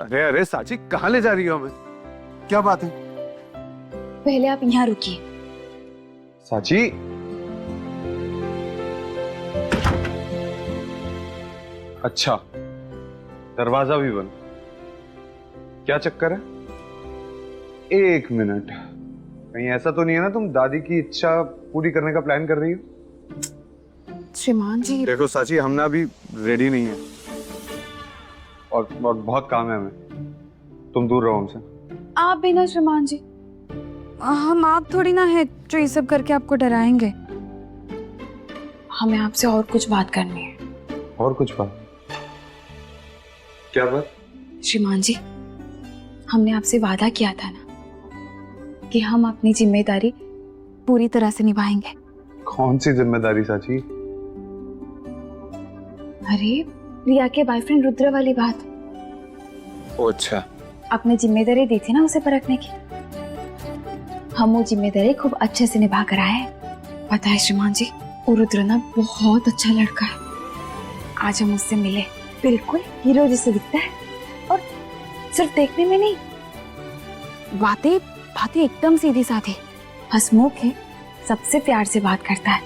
अरे अरे साची, कहाँ ले जा रही हो हमें? क्या बात है? पहले आप यहाँ रुकिए। साची, अच्छा, दरवाजा भी बंद। क्या चक्कर है? एक मिनट, कहीं ऐसा तो नहीं है ना तुम दादी की इच्छा पूरी करने का प्लान कर रही हो? श्रीमान जी, देखो साची, हम ना अभी रेडी नहीं है और बहुत काम है हमें। तुम दूर रहो हमसे। आप भी ना श्रीमान जी, हम आप थोड़ी ना है जो ये सब करके आपको डराएंगे। हमें आपसे और कुछ बात करनी है। और कुछ बात? क्या बात? श्रीमान जी, हमने आपसे वादा किया था ना कि हम अपनी जिम्मेदारी पूरी तरह से निभाएंगे। कौन सी जिम्मेदारी साची? अरे रिया के बॉयफ्रेंड रुद्र वाली बात। ओ अच्छा। आपने जिम्मेदारी दी थी ना उसे परखने की, हम वो जिम्मेदारी खूब अच्छे से निभा कर आए हैं। पता है श्रीमान जी, वो रुद्र ना बहुत अच्छा लड़का है। आज हम उससे मिले, बिल्कुल हीरो जैसे दिखता है, और सिर्फ देखने में नहीं, बातें बातें एकदम सीधी साधी, हंसमुख है, सबसे प्यार से बात करता है।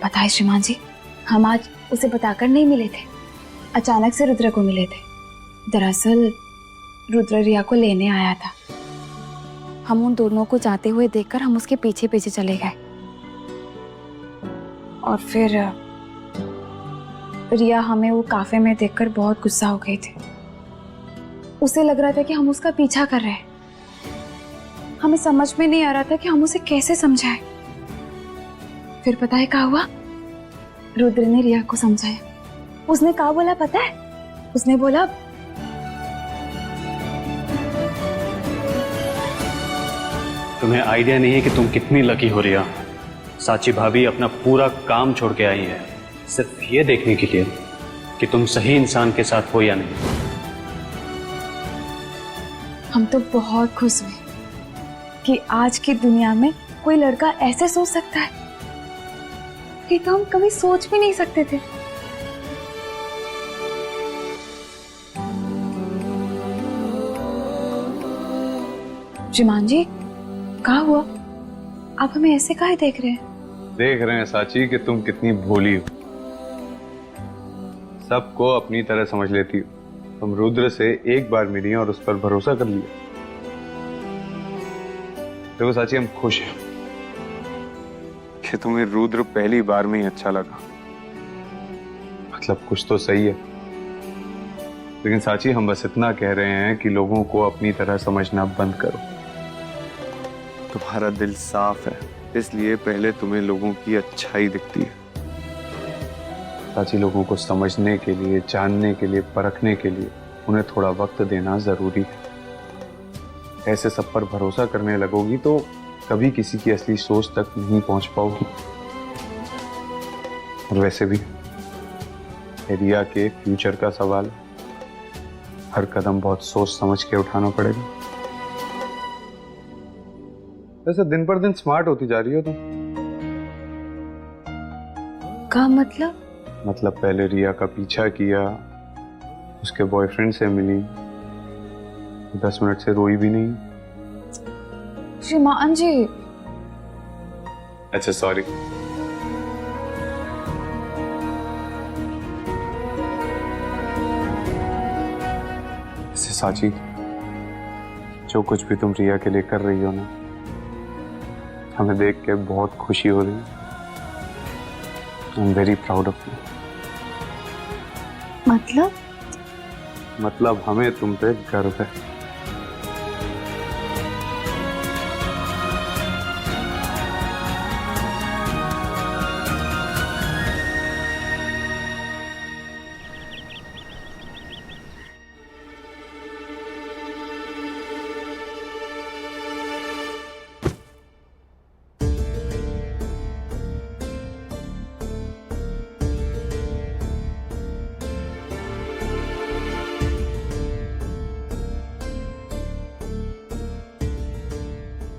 पता है श्रीमान जी, हम आज उसे बताकर नहीं मिले थे, अचानक से रुद्र को मिले थे। दरअसल रुद्र रिया को लेने आया था। हम उन दोनों को जाते हुए देखकर हम उसके पीछे पीछे चले गए, और फिर रिया हमें वो काफे में देखकर बहुत गुस्सा हो गई थी। उसे लग रहा था कि हम उसका पीछा कर रहे हैं। हमें समझ में नहीं आ रहा था कि हम उसे कैसे समझाएं। फिर पता है क्या हुआ? रुद्र ने रिया को समझाया। उसने क्या बोला पता है? उसने बोला, तुम्हें आइडिया नहीं है कि तुम कितनी लकी हो रिया। साची भाभी अपना पूरा काम छोड़ के आई है सिर्फ ये देखने के लिए कि तुम सही इंसान के साथ हो या नहीं। हम तो बहुत खुश हुए कि आज की दुनिया में कोई लड़का ऐसे सोच सकता है। ये तो हम कभी सोच भी नहीं सकते थे। श्रीमान जी, क्या हुआ? आप हमें ऐसे काहे देख रहे हैं? देख रहे हैं साची कि तुम कितनी भोली हो, सबको अपनी तरह समझ लेती हो। तुम रुद्र से एक बार मिली और उस पर भरोसा कर लिया। देखो साची, हम खुश हैं कि तुम्हें रुद्र पहली बार में ही अच्छा लगा। मतलब कुछ तो सही है, लेकिन साची हम बस इतना कह रहे हैं कि लोगों को अपनी तरह समझना बंद करो। तुम्हारा दिल साफ है, इसलिए पहले तुम्हें लोगों की अच्छाई दिखती है। साची, लोगों को समझने के लिए, जानने के लिए, परखने के लिए उन्हें थोड़ा वक्त देना जरूरी है। ऐसे सब पर भरोसा करने लगोगी तो कभी किसी की असली सोच तक नहीं पहुंच पाओगी। और वैसे भी रिया के फ्यूचर का सवाल, हर कदम बहुत सोच समझ के उठाना पड़ेगा। वैसे दिन पर दिन स्मार्ट होती जा रही हो तुम। का मतलब? मतलब पहले रिया का पीछा किया, उसके बॉयफ्रेंड से मिली, 10 मिनट से रोई भी नहीं। श्रीमान जी, अच्छा सॉरी। ऐसे साची, जो कुछ भी तुम रिया के लिए कर रही हो ना, हमें देख के बहुत खुशी हो रही है। I am very proud of you. मतलब हमें तुम पे गर्व है।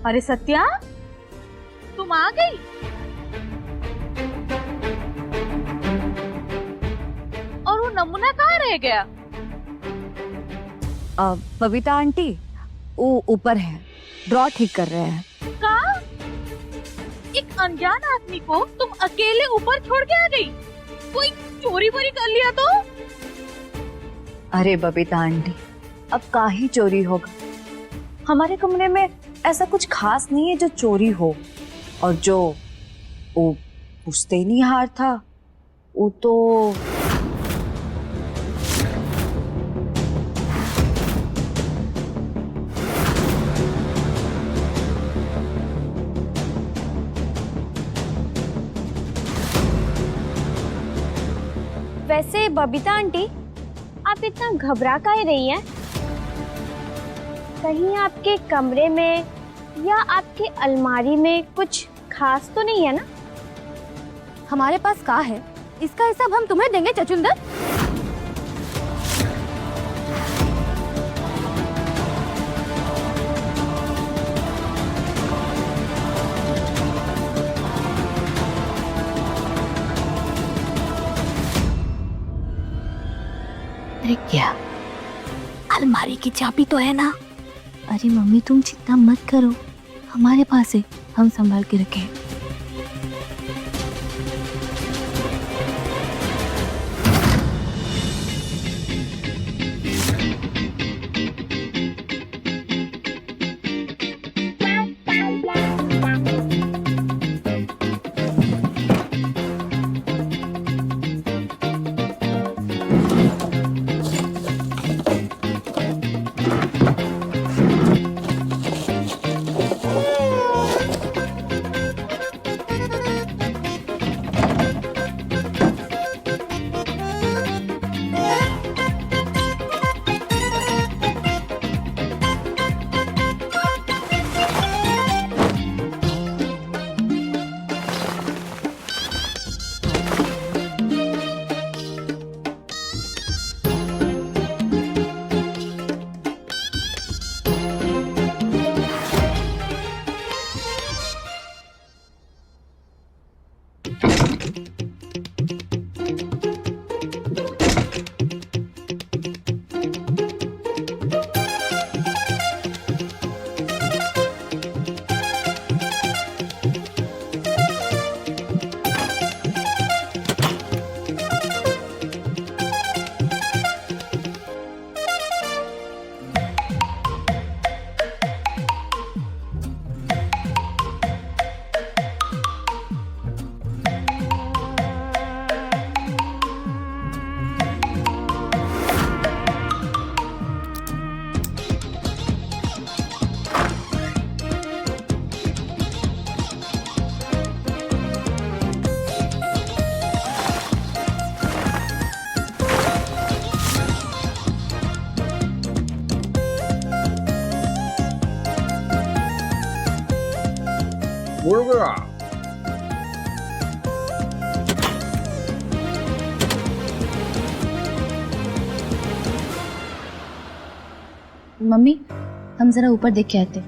अरे सत्या, तुम आ गई? और वो नमूना कहाँ रह गया? बबीता आंटी वो ऊपर है, ड्रॉ ठीक कर रहे हैं। का एक अनजान आदमी को तुम अकेले ऊपर छोड़ के आ गई? कोई चोरी वोरी कर लिया तो? अरे बबीता आंटी, अब काहे चोरी होगा? हमारे कमरे में ऐसा कुछ खास नहीं है जो चोरी हो। और जो वो पुश्तैनी हार था वो तो वैसे बबीता आंटी, आप इतना घबरा काहे रही हैं? कहीं आपके कमरे में या आपके अलमारी में कुछ खास तो नहीं है ना? हमारे पास का है, इसका हिसाब हम तुम्हें देंगे चचुंदर। अरे क्या, अलमारी की चाबी तो है ना? अरे मम्मी तुम चिंता मत करो, हमारे पास है, हम संभाल के रखें। मुर्गा मम्मी हम जरा ऊपर देख के आते।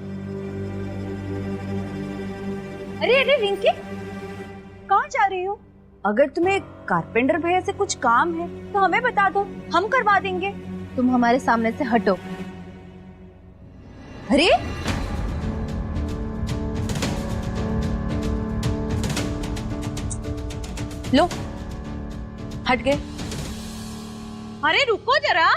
अरे अरे रिंकी, कहाँ जा रही हो? अगर तुम्हें कारपेंटर भैया से कुछ काम है तो हमें बता दो, हम करवा देंगे। तुम हमारे सामने से हटो। अरे लो, हट गए। अरे रुको जरा,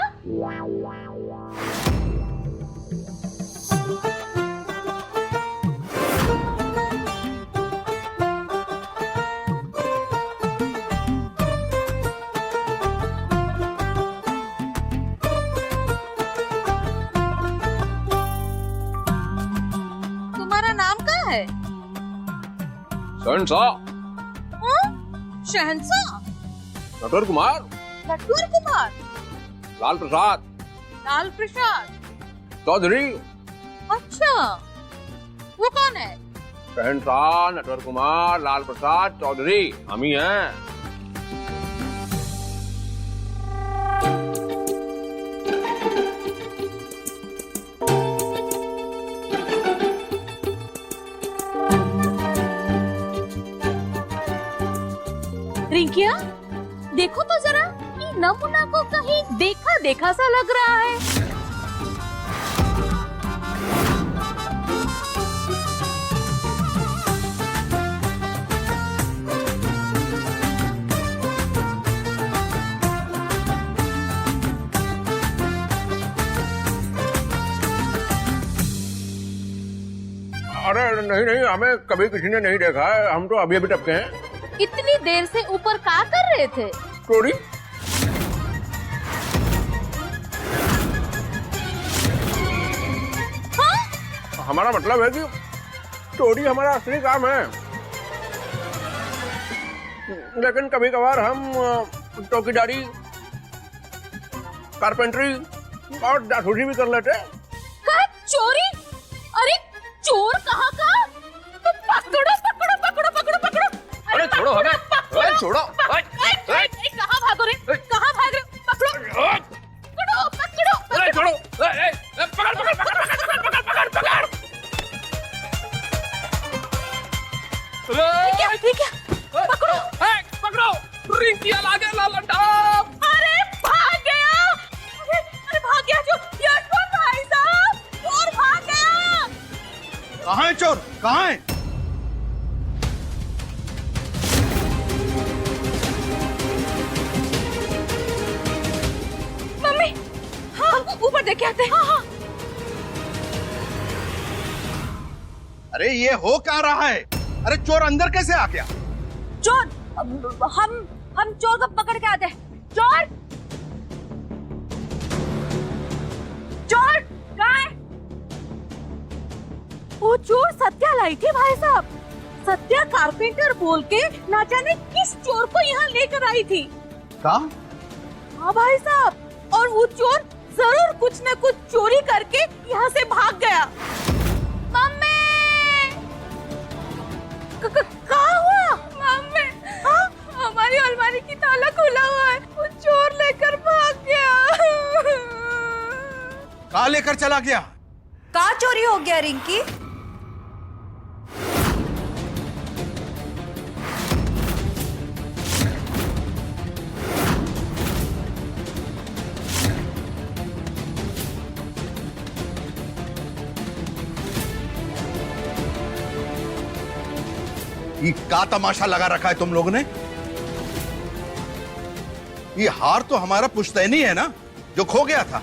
तुम्हारा नाम क्या है? शहनशाह शहंशाह? नटवर कुमार, नटवर कुमार, लाल प्रसाद लाल प्रसाद। चौधरी। अच्छा, वो कौन है? शहनशाह नटवर कुमार लाल प्रसाद चौधरी हम ही हैं। रिंकिया, देखो तो जरा, ये नमूना को कहीं देखा देखा सा लग रहा है। नहीं नहीं, हमें कभी किसी ने नहीं देखा है, हम तो अभी अभी टपके हैं। इतनी देर से ऊपर क्या कर रहे थे? चोरी? हमारा मतलब है कि चोरी हमारा असली काम है, लेकिन कभी कभार हम चौकीदारी, कारपेंटरी और जासूसी भी कर लेते हैं। क्या चोरी? अरे चोर कहाँ का? तो पकड़ो पकड़ो पकड़ो पकड़ो पकड़ो। अरे छोड़ो हमें, अरे छोड़ो। कहाँ भागो रे? कहाँ भाग रहे? पकड़ो पकड़ो पकड़ो। अरे छोड़ो, पकड़ पकड़ पकड़ पकड़ पकड़ पकड़। ठीक है पकड़ो पकड़ो, रिंकी लागे लालंडा। अरे भाग गया। अरे भाग गया यशवंत भाई साहब, चोर भाग गया। कहाँ है चोर? कहाँ है? मम्मी हाँ ऊपर देख के आते हैं। हाँ अरे ये हो क्या रहा है? अरे चोर अंदर कैसे आ गया? चोर, हम चोर को पकड़ के आते हैं। चोर, चोर कहाँ है? वो चोर सत्या लाई थी भाई साहब। सत्या कारपेंटर बोल के ना जाने किस चोर को यहाँ लेकर आई थी। कहाँ? हाँ भाई साहब, और वो चोर जरूर कुछ न कुछ चोरी करके यहाँ से भाग गया। मम्मी कहाँ हुआ? मम्मी हाँ? हमारी अलमारी की ताला खुला हुआ है, वो चोर लेकर भाग गया। कहाँ लेकर चला गया? कहाँ चोरी हो गया रिंकी? ये क्या तमाशा लगा रखा है तुम लोगों ने? ये हार तो हमारा पुश्तैनी है ना, जो खो गया था।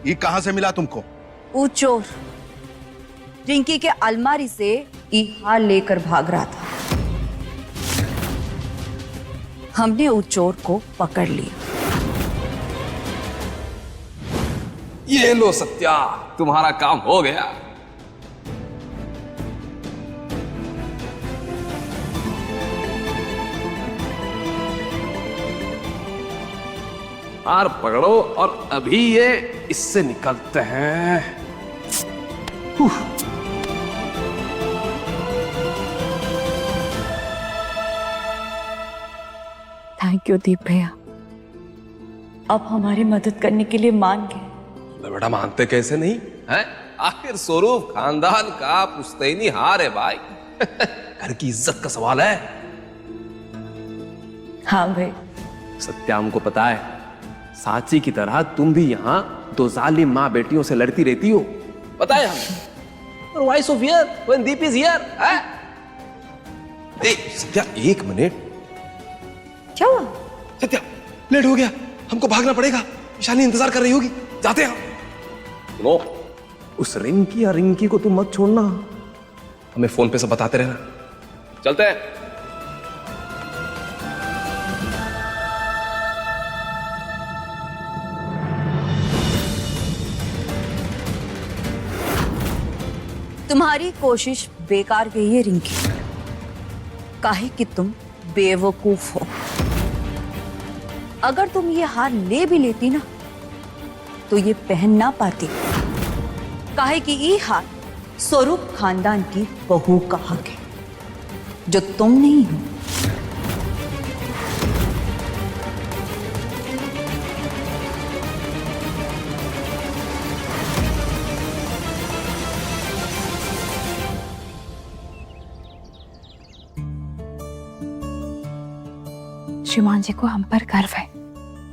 ये कहां से मिला तुमको? वो चोर रिंकी के अलमारी से ये हार लेकर भाग रहा था। हमने उस चोर को पकड़ लिया। ये लो सत्या, तुम्हारा काम हो गया। हार पकड़ो और अभी ये इससे निकलते हैं। थैंक यू दीप भैया, अब हमारी मदद करने के लिए मान गए। बेटा मानते कैसे नहीं है? आखिर स्वरूप खानदान का पुश्तैनी हार है भाई। घर की इज्जत का सवाल है। हाँ भाई, सत्या हमको पता है, सांची की तरह तुम भी यहाँ दो जालिम माँ बेटियों से लड़ती रहती हो। पता है हमें। Why so fear when Deep is here? Satya एक मिनट। क्या हुआ? सत्या लेट हो गया, हमको भागना पड़ेगा। ईशानी इंतजार कर रही होगी, जाते हैं। सुनो, उस रिंकी या रिंकी को तुम मत छोड़ना, हमें फोन पे सब बताते रहना। चलते हैं। तुम्हारी कोशिश बेकार गई है रिंकी, काहे कि तुम बेवकूफ हो। अगर तुम ये हार ले भी लेती ना तो ये पहन ना पाती, काहे कि ये हार स्वरूप खानदान की बहू का हक है, जो तुम नहीं हो। श्रीमान जी को हम पर गर्व है,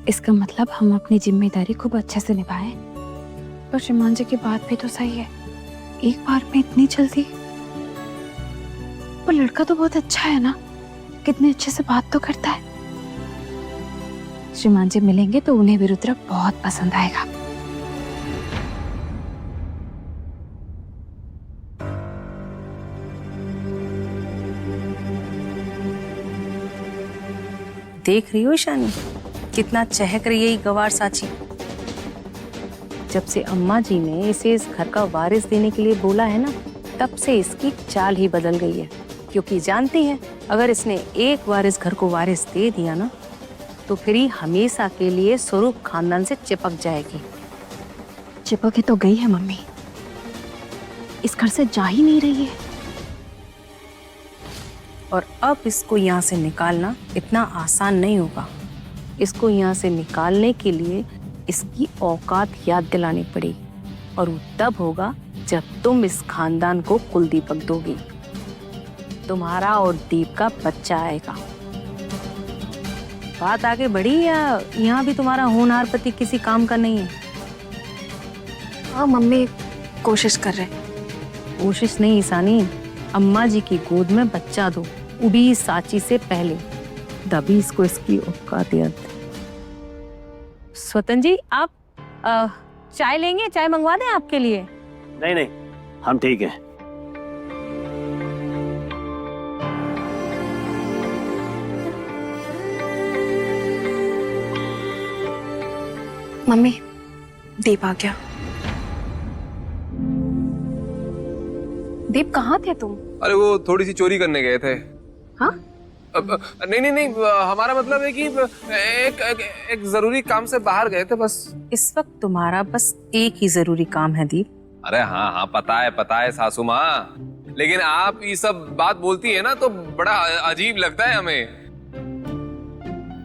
इसका मतलब हम अपनी जिम्मेदारी खूब अच्छे से निभाएं। पर श्रीमान जी की बात भी तो सही है, एक बार में इतनी जल्दी? वो लड़का तो बहुत अच्छा है ना, कितने अच्छे से बात तो करता है। श्रीमान जी मिलेंगे तो उन्हें भी रुद्र बहुत पसंद आएगा। देख रही हो ईशानी, कितना चहक रही है ये गवार साची। जब से अम्मा जी ने इसे इस घर का वारिस देने के लिए बोला है ना, तब से इसकी चाल ही बदल गई है। क्योंकि जानती है, अगर इसने एक बार इस घर को वारिस दे दिया ना, तो फिर ही हमेशा के लिए स्वरूप खानदान से चिपक जाएगी। चिपक तो गई है मम्मी, इस घर से जा ही नहीं रही है। और अब इसको यहाँ से निकालना इतना आसान नहीं होगा। इसको यहाँ से निकालने के लिए इसकी औकात याद दिलानी पड़ेगी, और वो तब होगा जब तुम इस खानदान को कुलदीपक दोगी। तुम्हारा और दीप का बच्चा आएगा। बात आगे बढ़ी या यहाँ भी तुम्हारा होनहार पति किसी काम का नहीं है? हाँ मम्मी, कोशिश कर रहे। कोशिश नहीं ईशानी, अम्मा जी की गोद में बच्चा दो, वो भी साची से पहले, तभी इसको इसकी औकात याद। स्वतन जी, आप चाय लेंगे? चाय मंगवा दें आपके लिए? नहीं नहीं, हम ठीक हैं। मम्मी, दीप आ गया। दीप, कहाँ थे तुम? अरे वो थोड़ी सी चोरी करने गए थे। हाँ? नहीं, हमारा मतलब है कि एक जरूरी काम से बाहर गए थे बस। इस वक्त तुम्हारा बस एक ही जरूरी काम है दीप। अरे हाँ, पता है सासू माँ, लेकिन आप ये सब बात बोलती है ना तो बड़ा अजीब लगता है हमें।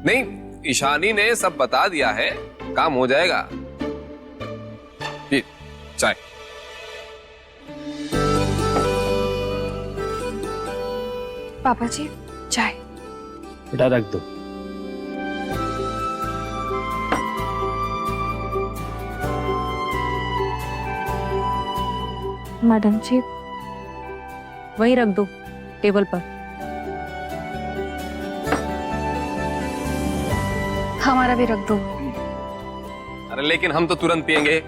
नहीं, ईशानी ने सब बता दिया है, काम हो जाएगा। ये चाय। पापा जी, चाय। बेटा रख दो। मैडम जी, वहीं रख दो टेबल पर। हमारा भी रख दो। अरे लेकिन हम तो तुरंत पियेंगे।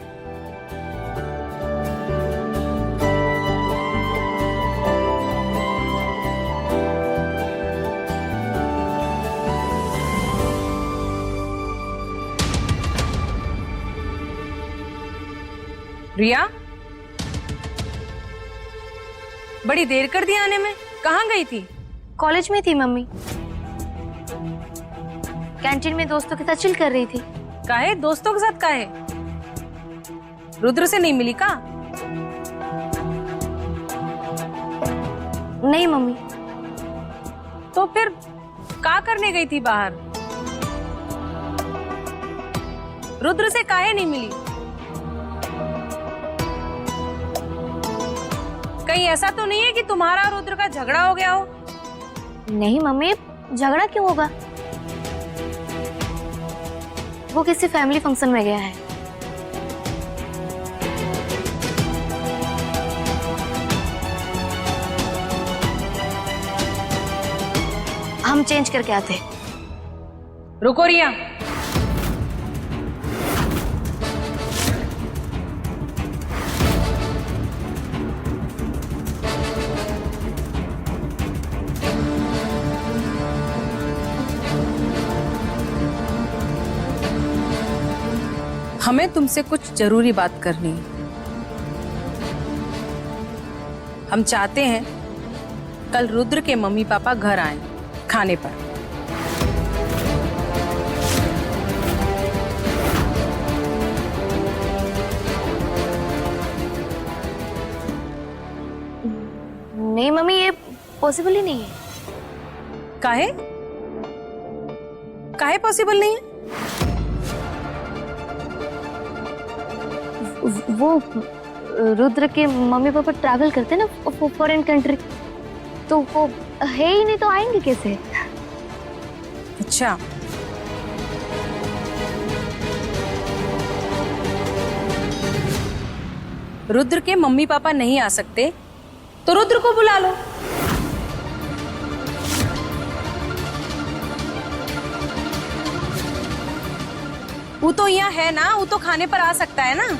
रिया, बड़ी देर कर दी आने में, कहाँ गई थी? कॉलेज में थी मम्मी, कैंटीन में दोस्तों के साथ चिल कर रही थी। काहे? दोस्तों के साथ काहे? रुद्र से नहीं मिली का? नहीं मम्मी। तो फिर का करने गई थी बाहर? रुद्र से काहे नहीं मिली? कहीं ऐसा तो नहीं है कि तुम्हारा और रुद्र का झगड़ा हो गया हो? नहीं मम्मी, झगड़ा क्यों होगा? वो किसी फैमिली फंक्शन में गया है। हम चेंज करके आते। रुको रिया, हमें तुमसे कुछ जरूरी बात करनी है। हम चाहते हैं कल रुद्र के मम्मी पापा घर आए खाने पर। नहीं मम्मी, ये पॉसिबल ही नहीं है। काहे? काहे पॉसिबल नहीं है? वो रुद्र के मम्मी पापा ट्रैवल करते हैं ना फॉरेन कंट्री, तो वो है ही नहीं, तो आएंगे कैसे? अच्छा, रुद्र के मम्मी पापा नहीं आ सकते तो रुद्र को बुला लो। वो तो यहाँ है ना, वो तो खाने पर आ सकता है ना।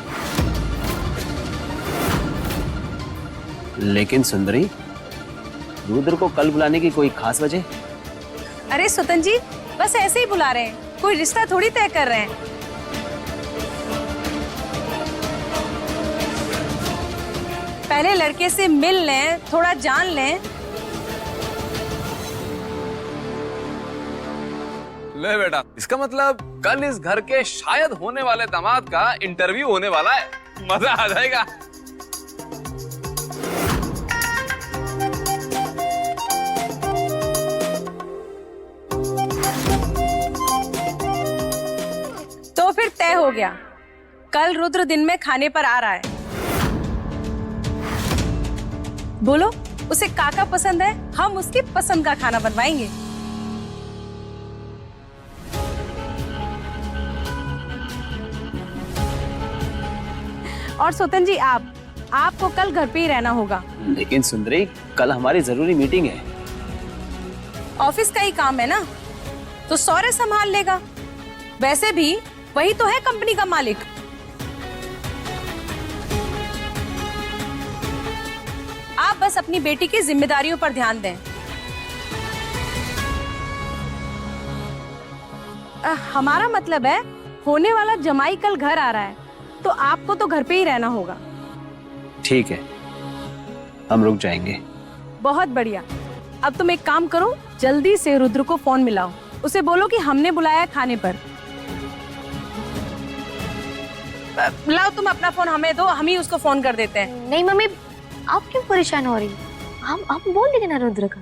लेकिन सुंदरी, रुद्र को कल बुलाने की कोई खास वजह? अरे स्वतन जी, बस ऐसे ही बुला रहे हैं, कोई रिश्ता थोड़ी तय कर रहे हैं। पहले लड़के से मिल लें, थोड़ा जान लें। ले बेटा, इसका मतलब कल इस घर के शायद होने वाले दामाद का इंटरव्यू होने वाला है। मजा आ जाएगा। तो फिर तय हो गया, कल रुद्र दिन में खाने पर आ रहा है। बोलो उसे काका पसंद है, हम उसकी पसंद का खाना बनवाएंगे। और सोतन जी, आपको कल घर पे ही रहना होगा। लेकिन सुंदरी, कल हमारी जरूरी मीटिंग है। ऑफिस का ही काम है ना, तो सौर्य संभाल लेगा। वैसे भी वही तो है कंपनी का मालिक। आप बस अपनी बेटी की जिम्मेदारियों पर ध्यान दें। हमारा मतलब है, होने वाला जमाई कल घर आ रहा है, तो आपको तो घर पे ही रहना होगा। ठीक है, हम रुक जाएंगे। बहुत बढ़िया। अब तुम एक काम करो, जल्दी से रुद्र को फोन मिलाओ, उसे बोलो कि हमने बुलाया खाने पर। लाओ तुम अपना फोन हमें दो, हम ही उसको फोन कर देते हैं। नहीं मम्मी, आप क्यों परेशान हो रही? हम बोल देंगे ना रुद्र का।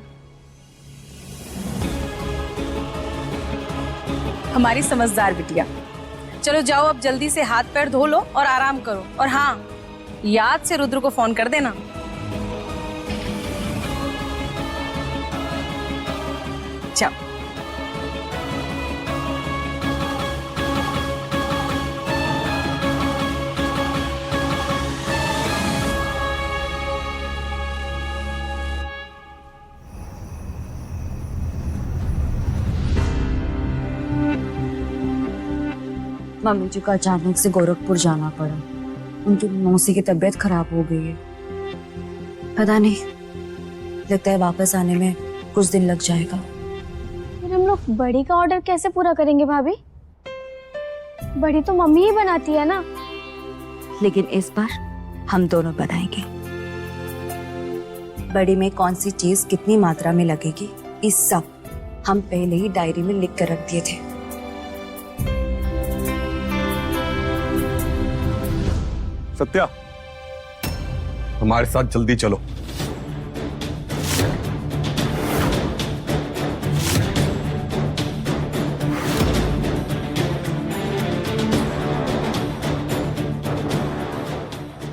हमारी समझदार बिटिया। चलो जाओ, अब जल्दी से हाथ पैर धो लो और आराम करो। और हाँ, याद से रुद्र को फोन कर देना। जाओ। मम्मी जी को अचानक से गोरखपुर जाना पड़ा। उनकी मौसी की तबीयत खराब हो गई है। पता नहीं, लगता है वापस आने में कुछ दिन लग जाएगा। फिर हम लोग बड़ी का ऑर्डर कैसे पूरा करेंगे भाभी? बड़ी तो मम्मी ही बनाती है ना। लेकिन इस बार हम दोनों बनाएंगे। बड़ी में कौन सी चीज कितनी मात्रा में लगेगी, इस सब हम पहले ही डायरी में लिख कर रख दिए थे। सत्या, हमारे साथ जल्दी चलो।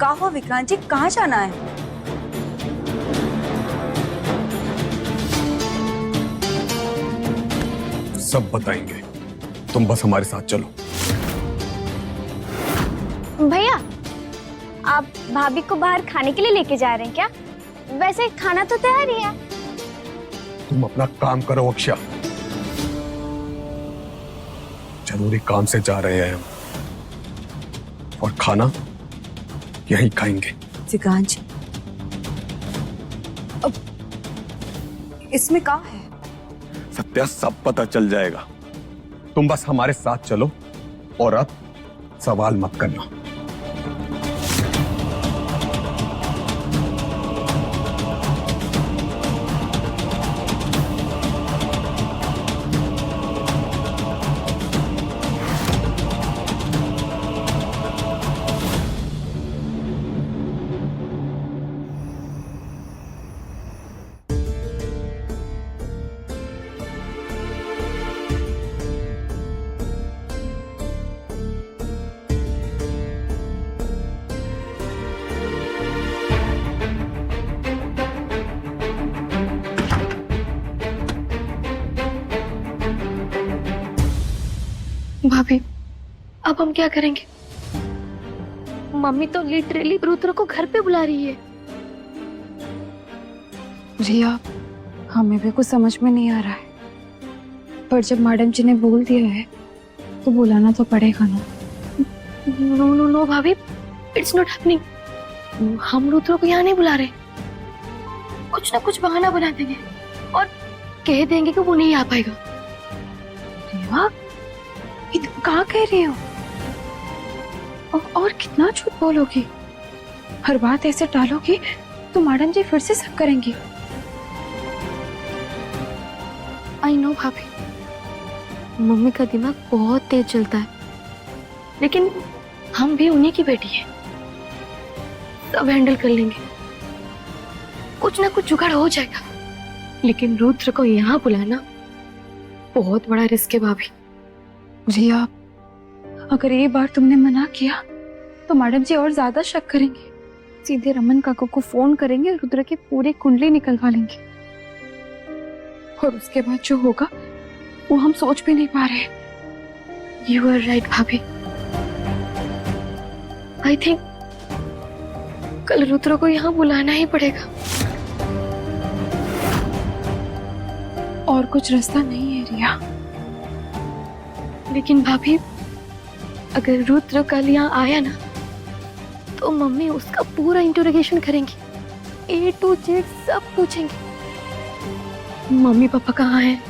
कहा हो विक्रांत जी, कहाँ जाना है? सब बताएंगे, तुम बस हमारे साथ चलो। भैया, आप भाभी को बाहर खाने के लिए लेके जा रहे हैं क्या? वैसे खाना तो तैयार ही है। तुम अपना काम करो अक्षय, जरूरी काम से जा रहे हैं हम, और खाना यहीं खाएंगे। विक्रांत जी, अब इसमें क्या है? सत्या, सब पता चल जाएगा। तुम बस हमारे साथ चलो और अब सवाल मत करना। भाभी, अब हम क्या करेंगे? मम्मी तो लिटरली रुद्र को घर पे बुला रही है। रिया, हमें भी कुछ समझ में नहीं आ रहा है, पर जब मैडम जी ने बोल दिया है तो बुलाना तो पड़ेगा ना। नो नो नो भाभी, इट्स नॉट हैपनिंग। हम रुद्र को यहाँ नहीं बुला रहे। कुछ ना कुछ बहाना बना देंगे और कह देंगे कि वो नहीं आ पाएगा। नीलवा, कहाँ कह रही हो? और कितना झूठ बोलोगी? हर बात ऐसे टालोगी तो मैडम जी फिर से सब करेंगी। आई नो भाभी, मम्मी का दिमाग बहुत तेज चलता है, लेकिन हम भी उन्हीं की बेटी है, सब हैंडल कर लेंगे, कुछ ना कुछ जुगाड़ हो जाएगा। लेकिन रुद्र को यहाँ बुलाना बहुत बड़ा रिस्क है भाभी। रिया, अगर ये बार तुमने मना किया तो मैडम जी और ज्यादा शक करेंगे। सीधे रमन काका को फोन करेंगे, रुद्र की पूरी कुंडली निकलवा लेंगे, और उसके बाद जो होगा वो हम सोच भी नहीं पा रहे। यू आर राइट भाभी। आई थिंक कल रुद्र को यहाँ बुलाना ही पड़ेगा। और कुछ रास्ता नहीं है रिया। लेकिन भाभी, अगर रुद्र कल यहाँ आया ना, तो मम्मी उसका पूरा इंटरोगेशन करेंगी, A to Z सब पूछेंगी। मम्मी पापा कहाँ हैं,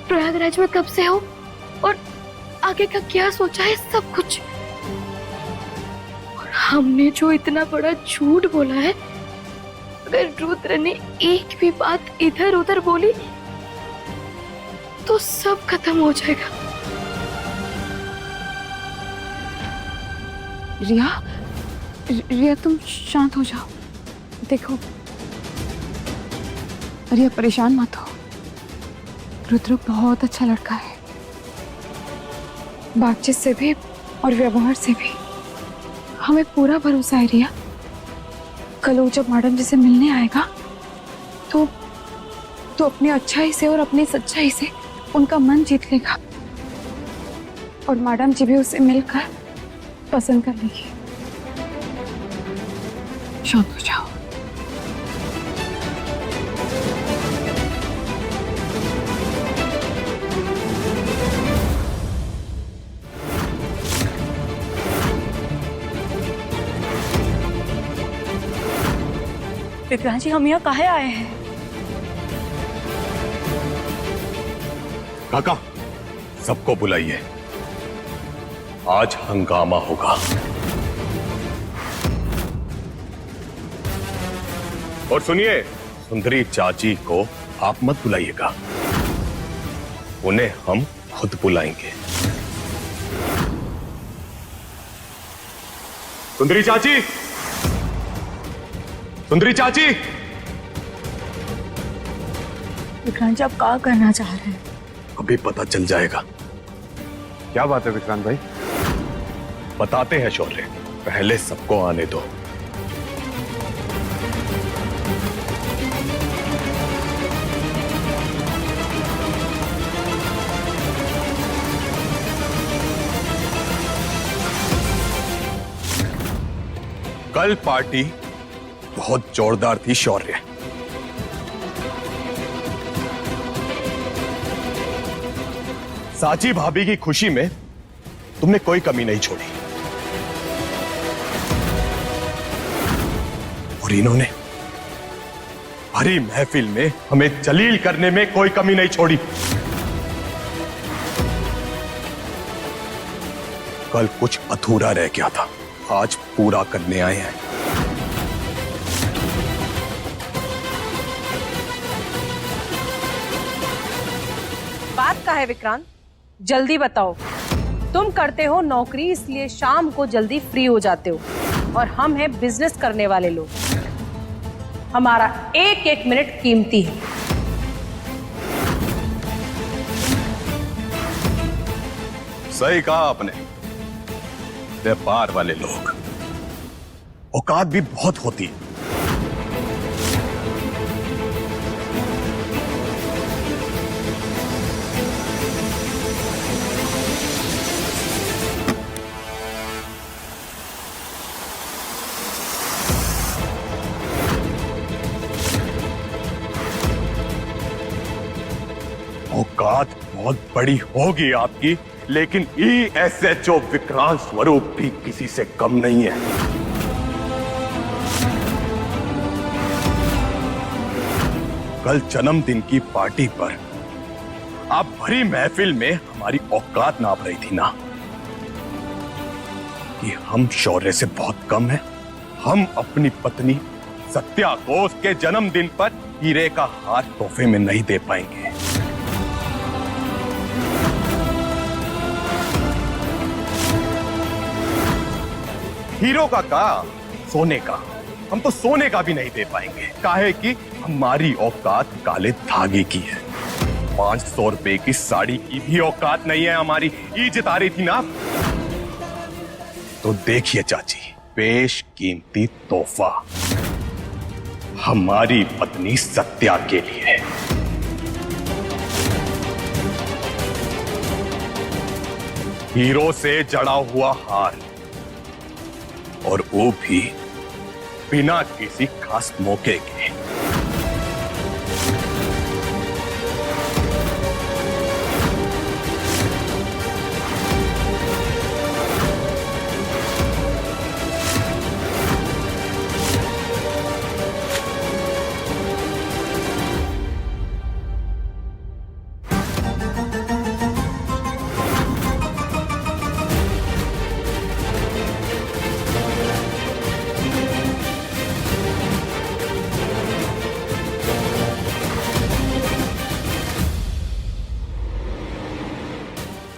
प्रयागराज में कब से हो, और आगे का क्या सोचा है, सब कुछ। और हमने जो इतना बड़ा झूठ बोला है, अगर रुद्र ने एक भी बात इधर उधर बोली तो सब खत्म हो जाएगा। रिया तुम शांत हो जाओ। देखो रिया, परेशान मत हो। रुद्र बहुत अच्छा लड़का है, बातचीत से भी और व्यवहार से भी हमें पूरा भरोसा है। रिया, कल वो जब मैडम जी से मिलने आएगा तो अपनी अच्छाई से और अपनी सच्चाई से उनका मन जीत लेगा, और मैडम जी भी उसे मिलकर पसंद कर लेगी। शांत हो जाओ। विक्रांत जी, हम यहाँ काहे आए हैं? काका, सबको बुलाइए, आज हंगामा होगा। और सुनिए, सुंदरी चाची को आप मत बुलाइएगा, उन्हें हम खुद बुलाएंगे। सुंदरी चाची, सुंदरी चाची। विक्रांत जी, आप क्या करना चाह रहे हैं? अभी पता चल जाएगा। क्या बात है विक्रांत भाई? बताते हैं शौर्य, पहले सबको आने दो। कल पार्टी बहुत जोरदार थी शौर्य। साची भाभी की खुशी में तुमने कोई कमी नहीं छोड़ी, और इन्होंने भरी महफिल में हमें जलील करने में कोई कमी नहीं छोड़ी। कल कुछ अधूरा रह गया था, आज पूरा करने आए हैं। बात का है विक्रांत, जल्दी बताओ। तुम करते हो नौकरी, इसलिए शाम को जल्दी फ्री हो जाते हो, और हम हैं बिजनेस करने वाले लोग, हमारा एक एक मिनट कीमती है। सही कहा आपने, व्यापार वाले लोग, औकात भी बहुत होती है। औकात बहुत बड़ी होगी आपकी, लेकिन ESHO विक्रांत स्वरूप भी किसी से कम नहीं है। कल जन्मदिन की पार्टी पर आप भरी महफिल में हमारी औकात नाप रही थी ना कि हम शौर्य से बहुत कम हैं। हम अपनी पत्नी सत्या को उसके जन्मदिन पर हीरे का हार तोहफे में नहीं दे पाएंगे। हीरो का सोने का, हम तो सोने का भी नहीं दे पाएंगे। काहे कि हमारी औकात काले धागे की है। 500 रुपए की साड़ी की भी औकात नहीं है हमारी। इज्जत आ रही थी ना, तो देखिए चाची, बेशकीमती तोहफा हमारी पत्नी सत्या के लिए। हीरो से जड़ा हुआ हार, और वो भी बिना किसी खास मौके के।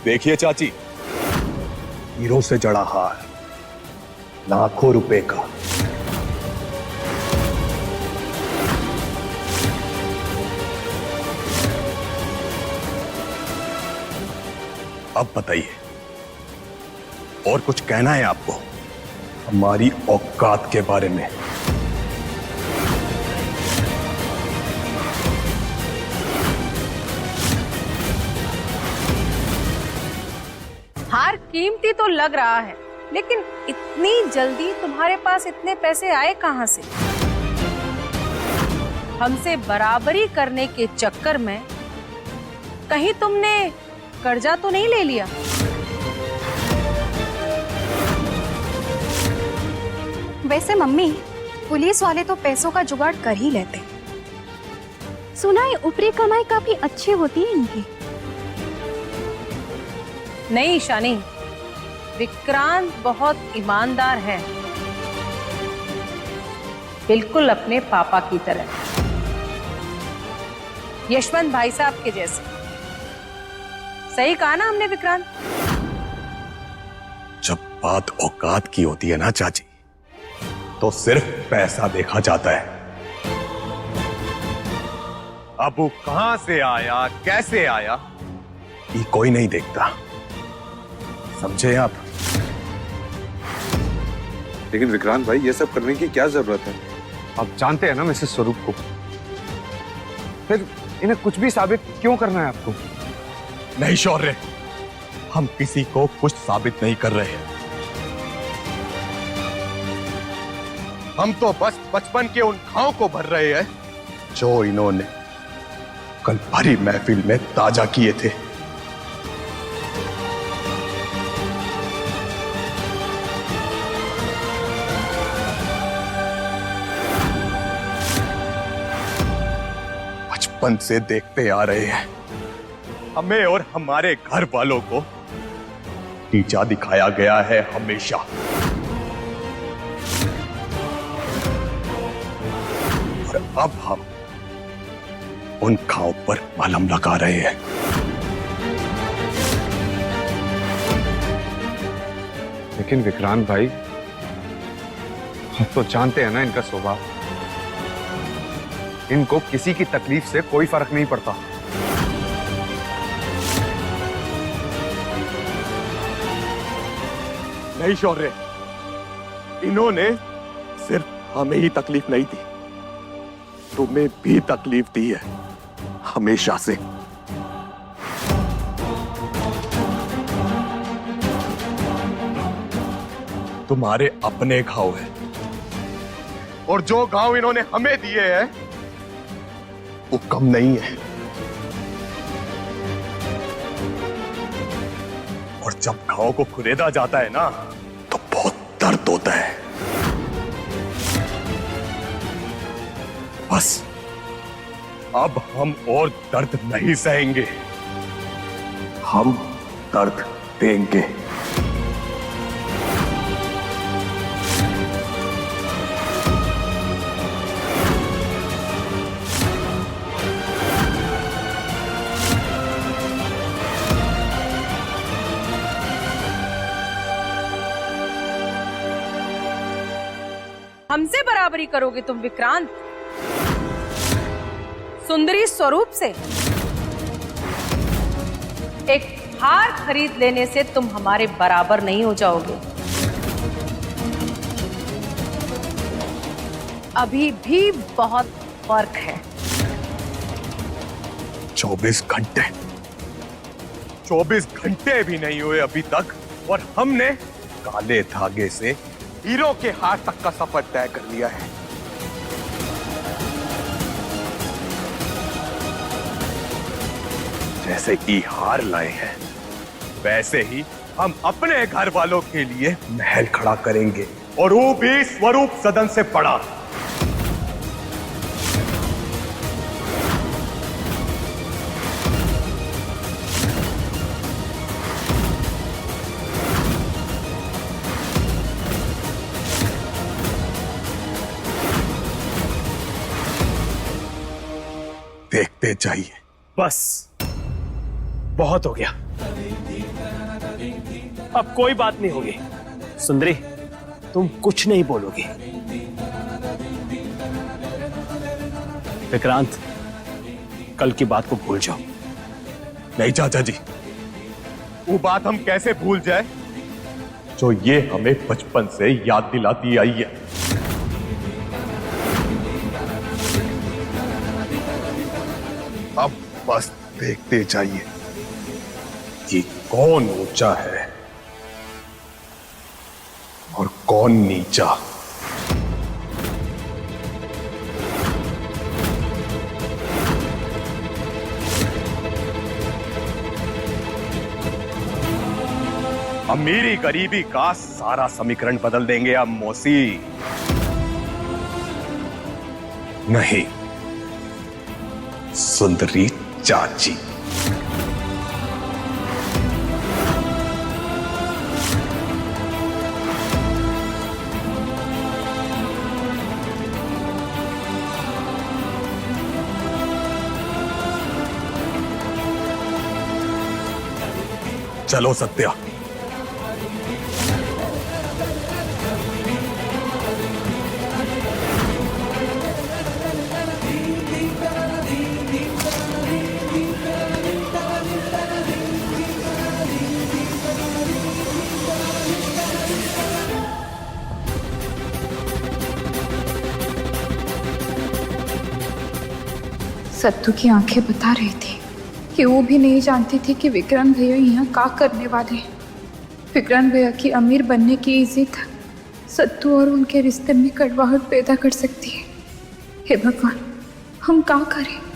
देखिए चाची, हीरो से जड़ा हार, लाखों रुपए का। अब बताइए, और कुछ कहना है आपको हमारी औकात के बारे में? हार कीमती तो लग रहा है, लेकिन इतनी जल्दी तुम्हारे पास इतने पैसे आए कहां से? हमसे बराबरी करने के चक्कर में कहीं तुमने कर्जा तो नहीं ले लिया? वैसे मम्मी, पुलिस वाले तो पैसों का जुगाड़ कर ही लेते। सुना है ऊपरी कमाई काफी अच्छी होती है इनकी। नहीं शानी, विक्रांत बहुत ईमानदार है, बिल्कुल अपने पापा की तरह, यशवंत भाई साहब के जैसे। सही कहा ना हमने विक्रांत? जब बात औकात की होती है ना चाची, तो सिर्फ पैसा देखा जाता है। अब वो कहां से आया, कैसे आया, ये कोई नहीं देखता। समझे आप? लेकिन विक्रांत भाई, ये सब करने की क्या जरूरत है? आप जानते हैं ना मिसेस स्वरूप को, फिर इन्हें कुछ भी साबित क्यों करना है आपको? नहीं शौर्य, हम किसी को कुछ साबित नहीं कर रहे हैं। हम तो बस बचपन के उन घावों को भर रहे हैं जो इन्होंने कल भरी महफिल में ताजा किए थे। बचपन से देखते आ रहे हैं, हमें और हमारे घर वालों को नीचा दिखाया गया है हमेशा। और अब हम उन घावों पर मलहम लगा रहे हैं। लेकिन विक्रांत भाई, आप तो जानते हैं ना इनका स्वभाव। इनको किसी की तकलीफ से कोई फर्क नहीं पड़ता। नहीं शौर्य, इन्होंने सिर्फ हमें ही तकलीफ नहीं दी, तुम्हें भी तकलीफ दी है हमेशा से। तुम्हारे अपने घाव है, और जो घाव इन्होंने हमें दिए हैं वो कम नहीं है। और जब घाव को खुरेदा जाता है ना, तो बहुत दर्द होता है। बस अब हम और दर्द नहीं सहेंगे। हम दर्द देंगे। हमसे बराबरी करोगे तुम विक्रांत? सुंदरी स्वरूप से? एक हार खरीद लेने से तुम हमारे बराबर नहीं हो जाओगे। अभी भी बहुत फर्क है। 24 घंटे भी नहीं हुए अभी तक और हमने काले धागे से हीरो के हाथ तक का सफर तय कर लिया है। जैसे कि हार लाए हैं वैसे ही हम अपने घर वालों के लिए महल खड़ा करेंगे और वो भी स्वरूप सदन से बड़ा। देखते जाइए। बस बहुत हो गया, अब कोई बात नहीं होगी। सुंदरी, तुम कुछ नहीं बोलोगी। विक्रांत, कल की बात को भूल जाओ। नहीं चाचा जी, वो बात हम कैसे भूल जाए जो ये हमें बचपन से याद दिलाती आई है। अब बस देखते जाइए कि कौन ऊंचा है और कौन नीचा। अमीरी गरीबी का सारा समीकरण बदल देंगे अब मौसी। नहीं, सुंदरी चाची। चलो सत्या। सत्तू की आंखें बता रही थी कि वो भी नहीं जानती थी कि विक्रांत भैया यहाँ क्या करने वाले हैं। विक्रांत भैया की अमीर बनने की इज्जत सत्तू और उनके रिश्ते में कड़वाहट पैदा कर सकती है। हे भगवान, हम क्या करें?